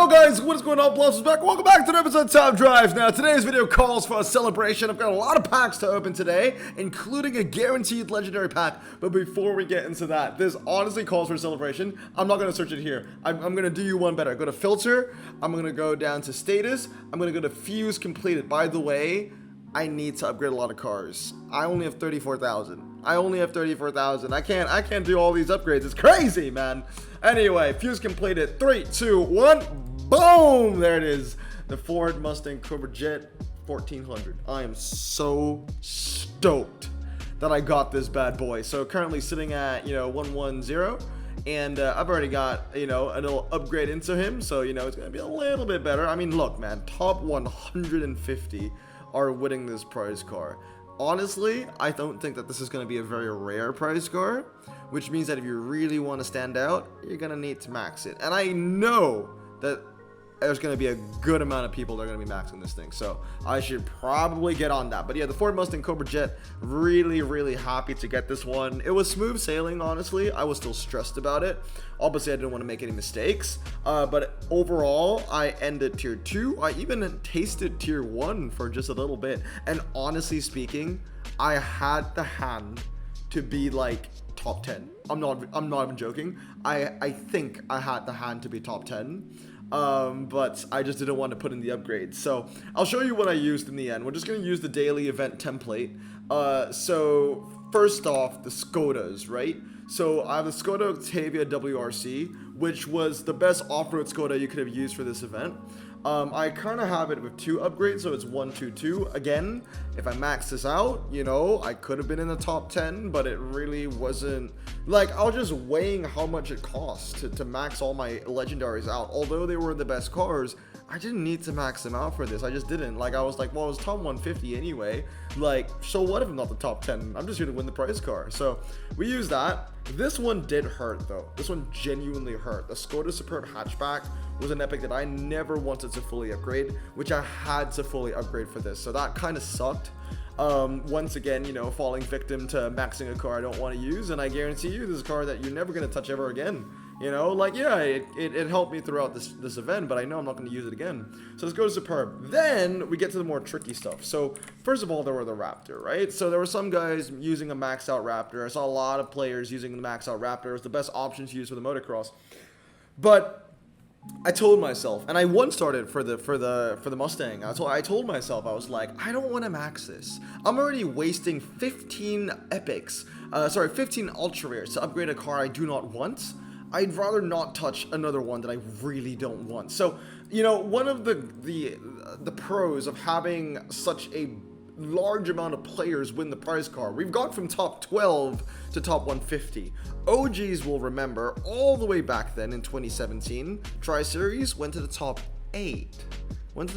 Yo guys, what is going on? Blobs is back. Welcome back to the episode of Top Drives. Now, today's video calls for a celebration. I've got a lot of packs to open today, including a guaranteed legendary pack. But before we get into that, this honestly calls for a celebration. I'm not going to search it here. I'm going to do you one better. Go to filter. I'm going to go down to status. I'm going to go to fuse completed. By the way, I need to upgrade a lot of cars. I only have 34,000. I can't do all these upgrades. It's crazy, man. Anyway, fuse completed. 3, 2, 1. Boom! There it is. The Ford Mustang Cobra Jet 1400. I am so stoked that I got this bad boy. So currently sitting at, 110. And I've already got, a little upgrade into him. So, it's going to be a little bit better. I mean, look, man. Top 150 are winning this prize car. Honestly, I don't think that this is going to be a very rare prize car, which means that if you really want to stand out, you're going to need to max it. And I know that there's going to be a good amount of people that are going to be maxing this thing, so I should probably get on that. But yeah, the Ford Mustang Cobra Jet, really happy to get this one. It was smooth sailing, honestly. I was still stressed about it. Obviously, I didn't want to make any mistakes, but overall, I ended tier 2. I even tasted tier 1 for just a little bit, and honestly speaking, I had the hand to be like top 10. I'm not even joking. I think I had the hand to be top 10. But I just didn't want to put in the upgrades. So I'll show you what I used in the end. We're just going to use the daily event template. So first off, the Skodas, right? So I have the Skoda Octavia WRC, which was the best off-road Skoda you could have used for this event. I kind of have it with 2 upgrades, so it's 1, 2, 2. Again, if I max this out, I could have been in the top 10, but it really wasn't. Like, I was just weighing how much it costs to max all my legendaries out. Although they were the best cars, I didn't need to max them out for this. I just didn't. Like, I was like, well, it was top 150 anyway. Like, so what if I'm not the top 10? I'm just here to win the prize car. So we use that. This one did hurt, though. This one genuinely hurt. The Skoda Superb Hatchback was an epic that I never wanted to fully upgrade, which I had to fully upgrade for this. So that kind of sucked. Once again, falling victim to maxing a car I don't want to use, and I guarantee you this is a car that you're never going to touch ever again. It helped me throughout this event, but I know I'm not going to use it again. So let's go to Superb. Then we get to the more tricky stuff. So first of all, there were the Raptor, right? So there were some guys using a maxed out Raptor. I saw a lot of players using the maxed out Raptor. It was the best option to use for the motocross. But I told myself, and I once started for the Mustang. I told myself, I was like, I don't want to max this. I'm already wasting 15 epics, 15 ultra rares to upgrade a car I do not want. I'd rather not touch another one that I really don't want. So, one of the pros of having such a large amount of players win the prize car, we've gone from top 12 to top 150. OGs will remember all the way back then in 2017, Tri-Series went to the top 8. Then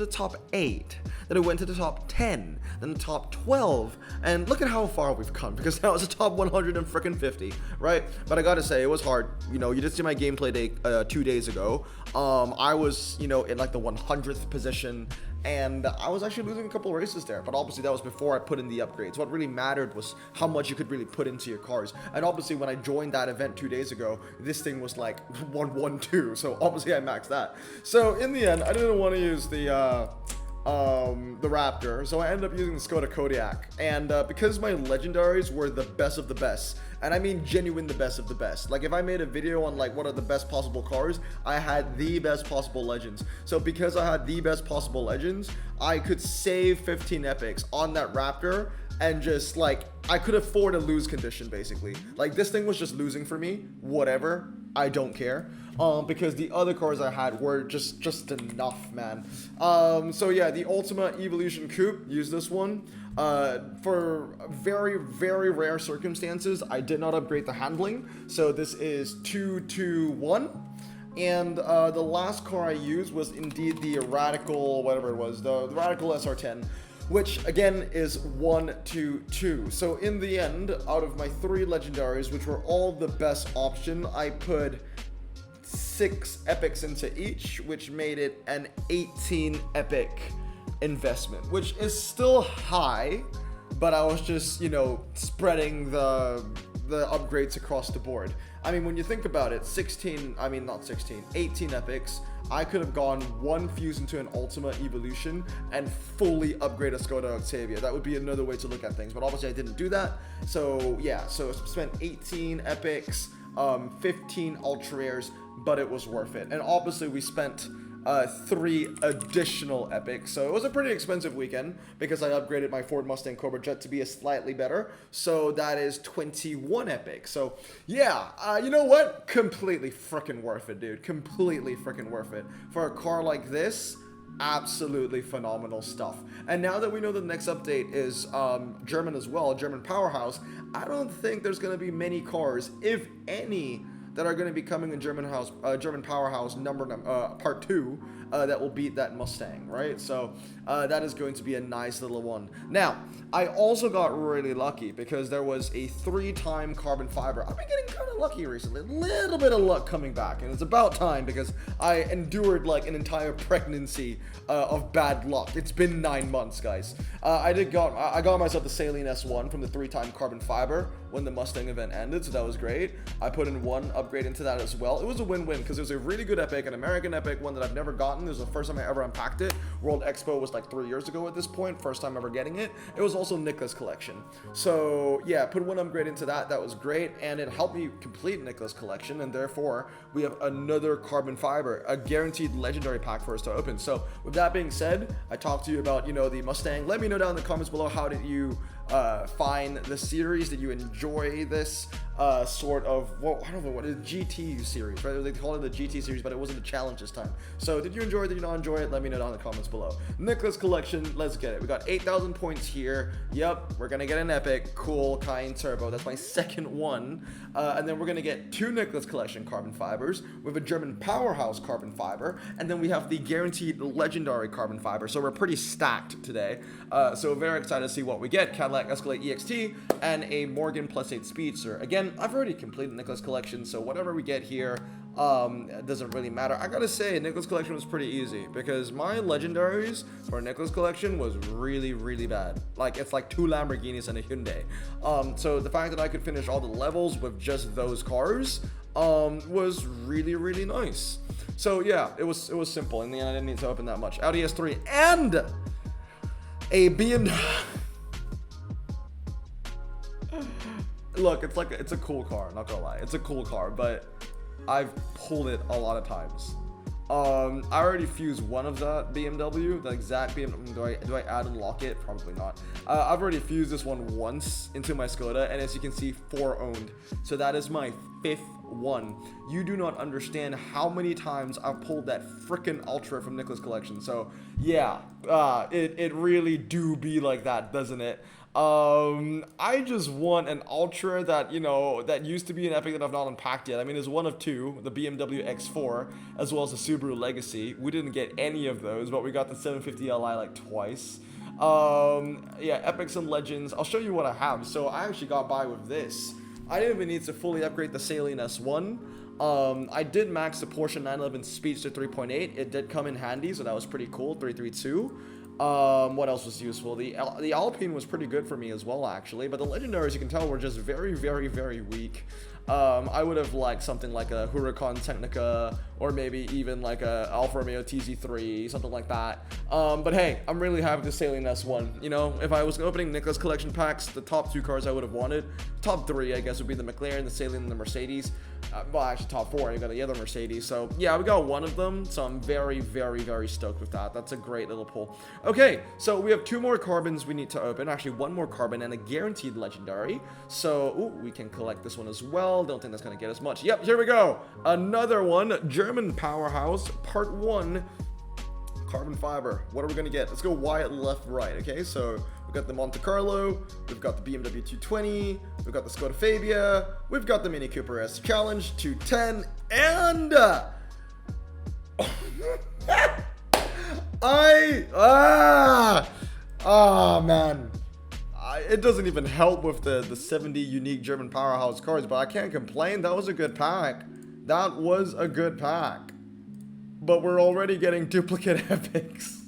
it went to the top 10, then the top 12, and look at how far we've come, because now it's a top 150, right? But I gotta say, it was hard. You did see my gameplay day 2 days ago. I was, in like the 100th position, and I was actually losing a couple of races there, but obviously that was before I put in the upgrades. What really mattered was how much you could really put into your cars, and obviously when I joined that event 2 days ago, this thing was like 112, so obviously I maxed that. So in the end, I didn't want to use the Raptor, so I ended up using the Skoda Kodiaq, and because my legendaries were the best of the best, and I mean genuine the best of the best. Like, if I made a video on like what are the best possible cars, I had the best possible legends. So because I had the best possible legends, I could save 15 epics on that Raptor, and just like, I could afford a lose condition basically. Like, this thing was just losing for me, whatever, I don't care. Because the other cars I had were just enough, man. So yeah, the Ultima Evolution Coupe, use this one. For very rare circumstances, I did not upgrade the handling, so this is 221. And the last car I used was indeed the Radical, whatever it was, the Radical SR10, which again is 122. So in the end, out of my 3 legendaries, which were all the best option, I put 6 epics into each, which made it an 18 epic investment, which is still high, but I was just, spreading the the upgrades across the board. I mean, when you think about it, 18 epics, I could have gone one fuse into an Ultima Evolution and fully upgrade a Skoda Octavia. That would be another way to look at things, but obviously I didn't do that. So yeah, so spent 18 epics, 15 ultra rares, but it was worth it. And obviously we spent 3 additional epics, so it was a pretty expensive weekend because I upgraded my Ford Mustang Cobra Jet to be a slightly better, so that is 21 epics. So yeah, you know what, completely freaking worth it, dude. Completely freaking worth it for a car like this. Absolutely phenomenal stuff. And now that we know the next update is German as well, German powerhouse, I don't think there's going to be many cars, if any, that are going to be coming in German powerhouse part 2 that will beat that Mustang, right? So that is going to be a nice little one. Now, I also got really lucky because there was a 3-time carbon fiber. I've been getting kind of lucky recently, a little bit of luck coming back, and it's about time because I endured like an entire pregnancy of bad luck. It's been 9 months, guys. I got myself the Saline S1 from the 3-time carbon fiber when the Mustang event ended, so that was great. I put in 1 upgrade into that as well. It was a win-win because it was a really good epic, an American epic, one that I've never gotten. This was the first time I ever unpacked it. World Expo was like 3 years ago at this point, first time ever getting it. It was also Nicholas collection. So yeah, put 1 upgrade into that. That was great, and it helped me complete Nicholas collection, and therefore we have another carbon fiber, a guaranteed legendary pack for us to open. So with that being said, I talked to you about, you know, the Mustang. Let me know down in the comments below, how did you find the series? Did you enjoy this sort of, well, I don't know what is GT series, right? They call it the GT series, but it wasn't a challenge this time. So did you enjoy it? Did you not enjoy it? Let me know down in the comments below. Nicholas collection, let's get it. We got 8,000 points here. Yep, we're gonna get an epic. Cool, Cayenne Turbo. That's my second one. And then we're gonna get 2 Nicholas collection carbon fibers with a German powerhouse carbon fiber, and then we have the guaranteed legendary carbon fiber. So we're pretty stacked today. So very excited to see what we get. Cadillac Escalade EXT and a Morgan +8 Speedster. Again, I've already completed Nicholas collection, so whatever we get here it doesn't really matter. I gotta say, Nicholas collection was pretty easy because my legendaries for Nicholas collection was really, really bad. Like, it's like 2 Lamborghinis and a Hyundai. So the fact that I could finish all the levels with just those cars was really, really nice. So yeah, it was simple. In the end, I didn't need to open that much. Audi S3 and a BMW. Look, it's a cool car, not gonna lie. It's a cool car, but I've pulled it a lot of times. I already fused one of that BMW, the exact BMW. Do I add and lock it? Probably not. I've already fused this one once into my Skoda, and as you can see, 4 owned. So that is my 5th one. You do not understand how many times I've pulled that frickin' Ultra from Nicholas collection. So yeah, it really do be like that, doesn't it? I just want an Ultra that, you know, that used to be an epic that I've not unpacked yet. I mean, there's one of 2, the BMW X4, as well as the Subaru Legacy. We didn't get any of those, but we got the 750 Li like twice. Yeah, epics and legends. I'll show you what I have. So I actually got by with this. I didn't even need to fully upgrade the Saline S1. I did max the Porsche 911 Speedster 3.8. It did come in handy, so that was pretty cool. 332. What else was useful? The Alpine was pretty good for me as well, actually, but the legendaries, you can tell, were just very, very, very weak. I would have liked something like a Huracan Technica, or maybe even like a Alfa Romeo TZ3, something like that. But hey, I'm really happy with the Saline S1. You know, if I was opening Nicholas collection packs, the top 2 cars I would have wanted, top 3, I guess, would be the McLaren, the Saline, and the Mercedes. Well, actually, top 4, you got the other Mercedes. So yeah, we got one of them, so I'm very, very, very stoked with that. That's a great little pull. Okay, so we have 2 more carbons we need to open. Actually, 1 more carbon and a guaranteed legendary. So, ooh, we can collect this one as well. Don't think that's gonna get us much. Yep, here we go. Another one, German powerhouse, part 1, carbon fiber. What are we gonna get? Let's go Wyatt left, right. Okay, so we've got the Monte Carlo, we've got the BMW 220, we've got the Skoda Fabia, we've got the Mini Cooper S Challenge 210, and man, it doesn't even help with the 70 unique German powerhouse cars, but I can't complain. That was a good pack. That was a good pack. But we're already getting duplicate epics.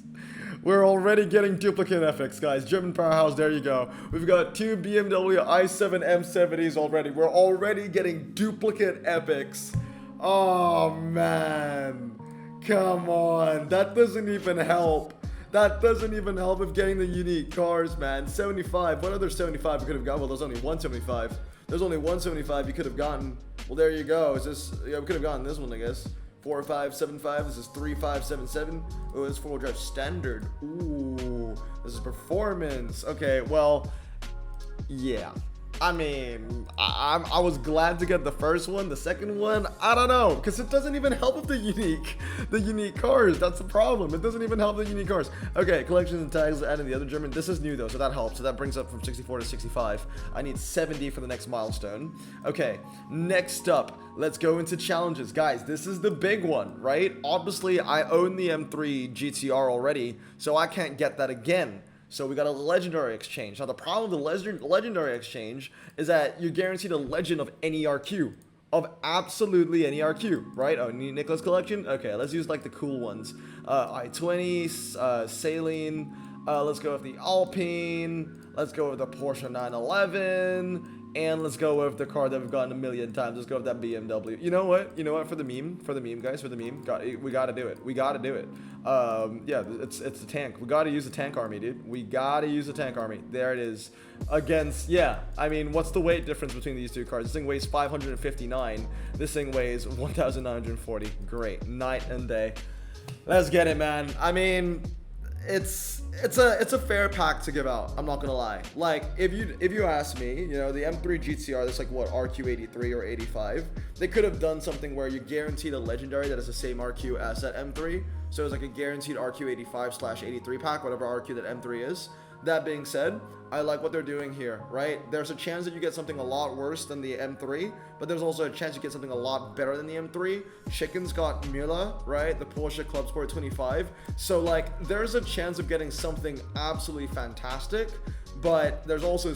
We're already getting duplicate epics, guys. German powerhouse, there you go. We've got 2 BMW i7 M70s already. We're already getting duplicate epics. Oh, man. Come on. That doesn't even help. That doesn't even help with getting the unique cars, man. 75. What other 75 you could have got? Well, there's only 175. There's only 175 you could have gotten. Well, there you go. Is this? Yeah, we could have gotten this one, I guess. 4575. This is 3577. Oh, this is 4-wheel drive standard. Ooh, this is performance. Okay, well, yeah. I mean, I was glad to get the first one. The second one, I don't know, because it doesn't even help with the unique cars. That's the problem. It doesn't even help the unique cars. Okay, collections and tags adding the other German. This is new though, so that helps. So that brings up from 64 to 65. I need 70 for the next milestone. Okay, next up, let's go into challenges, guys. This is the big one, right? Obviously, I own the M3 GTR already, so I can't get that again. So we got a legendary exchange. Now the problem with the legendary exchange is that you're guaranteed a legend of any RQ. Of absolutely any RQ, right? Oh, Nicholas collection? Okay, let's use like the cool ones. I-20, Saline, let's go with the Alpine, let's go with the Porsche 911, and let's go with the car that we've gotten a million times. Let's go with that BMW. You know what? You know what? For the meme, guys, for the meme, we gotta do it. We gotta do it. Yeah, it's the tank. We gotta use the tank army, dude. We gotta use the tank army. There it is. Against, yeah. I mean, what's the weight difference between these two cars? This thing weighs 559. This thing weighs 1,940. Great, night and day. Let's get it, man. I mean, it's a fair pack to give out. I'm not gonna lie. Like, if you ask me, you know, the M3 GTR, that's like what, RQ83 or 85. They could have done something where you guaranteed a legendary that is the same RQ as that M3. So it's like a guaranteed RQ85/83 pack, whatever RQ that M3 is. That being said, I like what they're doing here, right? There's a chance that you get something a lot worse than the M3, but there's also a chance you get something a lot better than the M3. Chicken's got Müller, right? The Porsche Club Sport 25. So, like, there's a chance of getting something absolutely fantastic, but there's also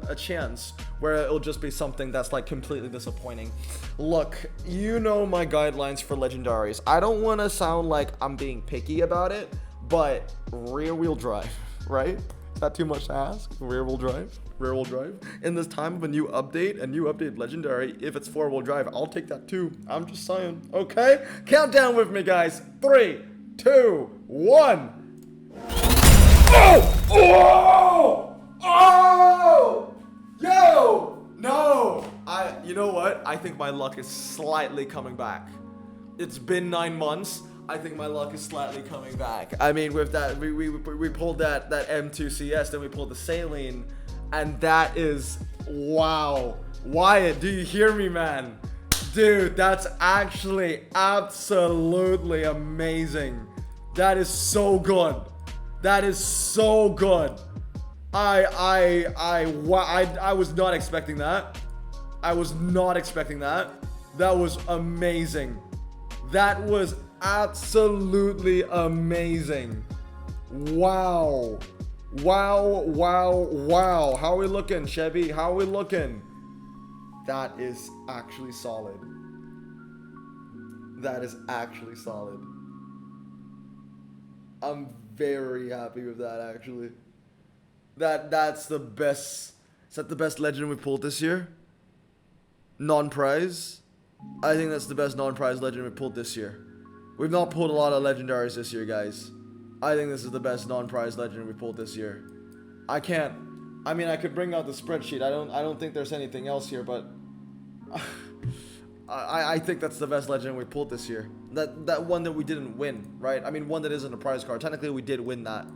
a chance where it'll just be something that's, like, completely disappointing. Look, you know my guidelines for legendaries. I don't want to sound like I'm being picky about it, but rear-wheel drive, right? Is that too much to ask? Rear-wheel drive? Rear-wheel drive? In this time of a new update legendary, if it's 4-wheel drive, I'll take that too. I'm just saying. Okay? Count down with me, guys. 3, 2, 1. Oh! Oh! Oh! Yo! No! You know what? I think my luck is slightly coming back. It's been 9 months. I think my luck is slightly coming back. I mean, with that, we pulled that M2 CS, then we pulled the Saline, and that is, wow. Wyatt, do you hear me, man? Dude, that's actually absolutely amazing. That is so good. That is so good. I was not expecting that. I was not expecting that. That was amazing. That was absolutely amazing. Wow. Wow, wow, wow. How are we looking, Chevy? How are we looking? That is actually solid. That is actually solid. I'm very happy with that, actually. That's the best. Is that the best legend we've pulled this year? Non-prize? I think that's the best non-prize legend we've pulled this year. We've not pulled a lot of legendaries this year, guys. I think this is the best non-prize legend we pulled this year. I mean, I could bring out the spreadsheet. I don't think there's anything else here, but I think that's the best legend we pulled this year. That one that we didn't win, right? I mean, one that isn't a prize card. Technically, we did win that.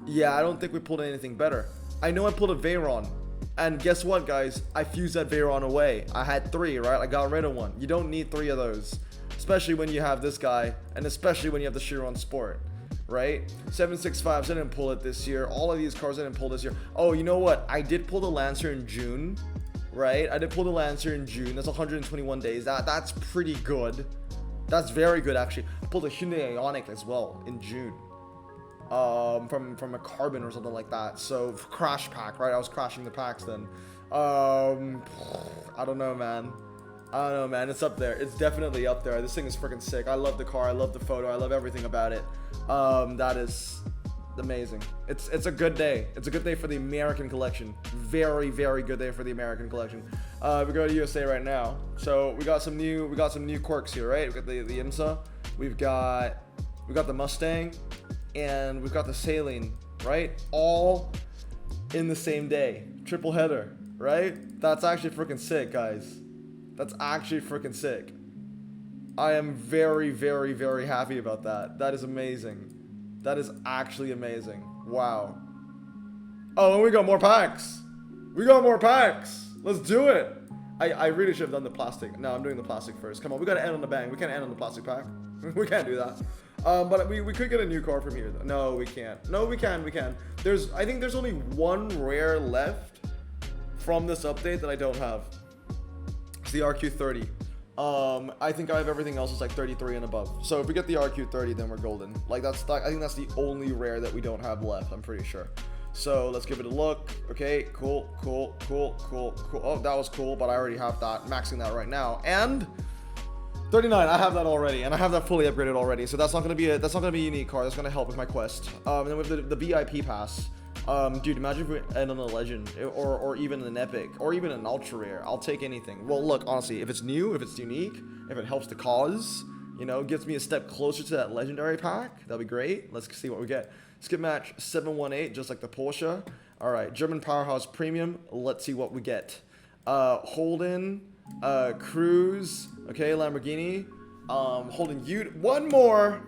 Yeah, I don't think we pulled anything better. I know I pulled a Veyron. And guess what, guys? I fused that Veyron away. I had 3, right? I got rid of 1. You don't need 3 of those. Especially when you have this guy. And especially when you have the Chiron Sport. Right? 765s, I didn't pull it this year. All of these cars I didn't pull this year. Oh, you know what? I did pull the Lancer in June. Right? I did pull the Lancer in June. That's 121 days. That's pretty good. That's very good, actually. I pulled a Hyundai Ioniq as well in June. From a carbon or something like that. So crash pack, right? I was crashing the packs then. I don't know, man. I don't know, man. It's up there. It's definitely up there. This thing is freaking sick. I love the car. I love the photo. I love everything about it. That is amazing. It's a good day. It's a good day for the American collection. Very, very good day for the American collection. We go to USA right now. So we got some new quirks here, right? We got the IMSA. We've got the Mustang, and we've got the Saline, right? All in the same day. Triple header, right? That's actually freaking sick, guys. That's actually freaking sick. I am very, very, very happy about that. That is amazing. That is actually amazing. Wow. Oh, and we got more packs. We got more packs. Let's do it. I really should have done the plastic. No, I'm doing the plastic first. Come on, we gotta end on the bang. We can't end on the plastic pack. We can't do that. But we could get a new car from here, though. No, we can't. No, we can. I think there's only one rare left from this update that I don't have. It's the RQ30. I think I have everything else is like 33 and above. So if we get the RQ30, then we're golden. Like I think that's the only rare that we don't have left. I'm pretty sure. So let's give it a look. Okay, cool. Oh, that was cool, but I already have that. Maxing that right now. And 39, I have that already, and I have that fully upgraded already. So that's not gonna be a unique car. That's gonna help with my quest. And then with the VIP pass. Dude, imagine if we end on a legend, or even an epic, or even an ultra rare. I'll take anything. Well, look, honestly, if it's new, if it's unique, if it helps the cause, you know, gets me a step closer to that legendary pack, that'd be great. Let's see what we get. Skip match 718, just like the Porsche. All right, German Powerhouse Premium. Let's see what we get. Holden, Cruise. Okay, Lamborghini. Holden Ute. One more.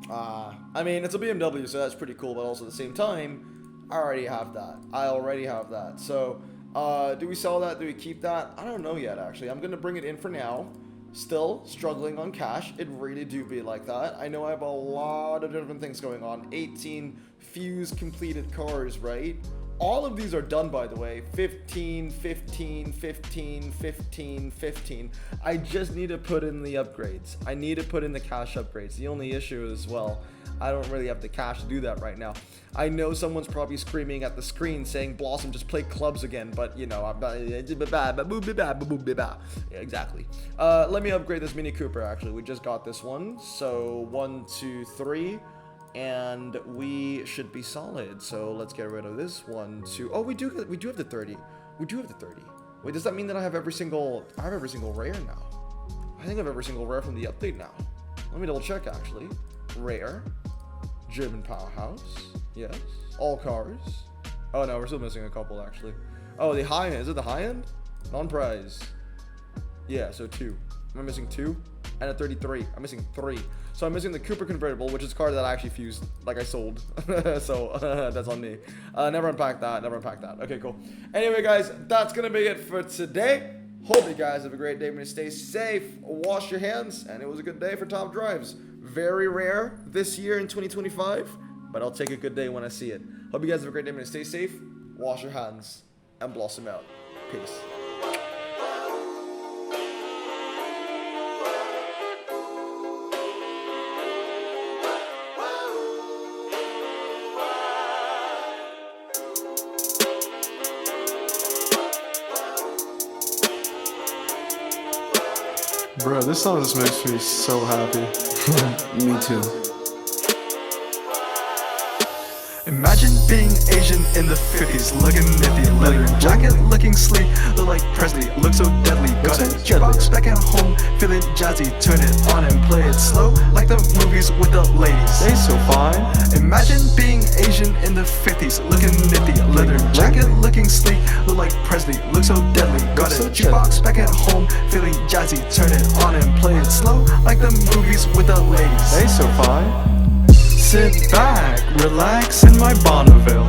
I mean, it's a BMW, so that's pretty cool, but also at the same time, I already have that. So, do we sell that? Do we keep that? I don't know yet, actually. I'm going to bring it in for now. Still struggling on cash. It really do be like that. I know I have a lot of different things going on. 18 fuse completed cars, right? All of these are done, by the way. 15. I just need to put in the upgrades. I need to put in the cash upgrades. The only issue is, well, I don't really have the cash to do that right now. I know someone's probably screaming at the screen saying, Blossom, just play clubs again. But, you know, yeah, exactly. Let me upgrade this Mini Cooper, actually. We just got this one. So, 1, 2, 3. And we should be solid. So let's get rid of this 1, 2. Oh, we do have the 30. We do have the 30. Wait, does that mean that I have every single rare now? I think I have every single rare from the update now. Let me double check, actually. Rare. German Powerhouse. Yes. All cars. Oh no, we're still missing a couple, actually. Oh, the high end. Is it the high end? Non-prize. Yeah, so 2. Am I missing 2? And a 33. I'm missing 3. So I'm missing the Cooper convertible, which is a car that I actually fused, like I sold. So that's on me. Never unpacked that. Okay, cool. Anyway, guys, that's gonna be it for today. Hope you guys have a great day. Stay safe, wash your hands, and it was a good day for top drives. Very rare this year in 2025, but I'll take a good day when I see it. Hope you guys have a great day. Stay safe, wash your hands, and blossom out. Peace. Bro, this song just makes me so happy. Me too. Imagine being Asian in the 50s, looking nifty, leather jacket, looking sleek, look like Presley, look so deadly. Got a jukebox back at home, feeling jazzy, turn it on and play it slow, like the movies with the ladies. They so fine. Imagine being Asian in the 50s, looking nifty, leather jacket, looking sleek, look like Presley, look so deadly. Got a jukebox back at home, feeling jazzy, turn it on and play it slow, like the movies with the ladies. They so fine. Sit back, relax in my Bonneville.